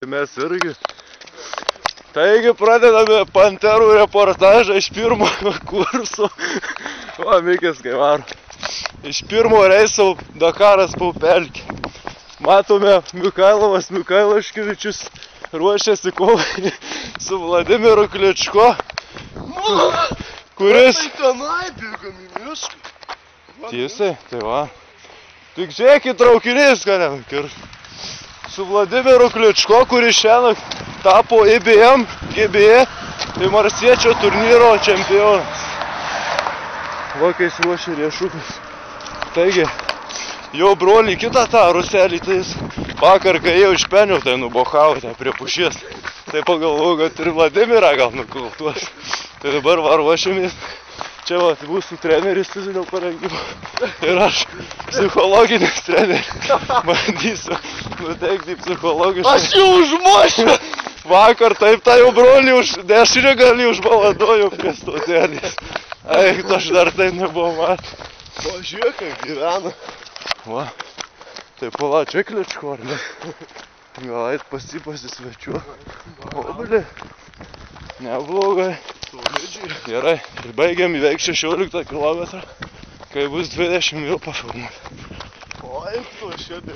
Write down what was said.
Mes irgi. Taigi pradedame Panterų reportažą iš pirmo kurso. O, Mikis kai varo. Iš pirmo reiso Dakaras Paupelkė. Matome Mikailovas Mikailaškevičius ruošiasi kovai su Vladimiru Kličko, kuris... Tenai bėgam į mišką. Tiesai, tai va. Tik žiūrėkit traukinys, ką ne? Su Vladimiru Kličko, kuris šiandien tapo IBM, GBE, tai marsiečio turnyro čempionas. Vakais ruošia riešukus. Taigi, jo brolį kitą tą ruselį, tai jis vakar, kai jau iš Penio, tai nubochavo ten prie pušies. Tai pagalvoju, kad ir Vladimirą gal nukultuos. Tai dabar va ruošiamės. Čia va, mūsų treneris fizinio parengimo ir aš psichologinis treneris. Bandysiu nuteikti psichologiškai. Aš jau užmušiu! Vakar taip tą jau brolį dešinę gali užbaladojau prie stotelės. Eik, aš dar tai nebuvo matę. O žiūrėk, kaip gyvena. Va, tai pala čia Kličko, ar ne? Gal ait pasisvečiu. Obelį. Neblogai. Gerai, ir baigiam įveik 16 kilometrą, kai bus 20 jau pafilmuoti. Oi, tu šiandien.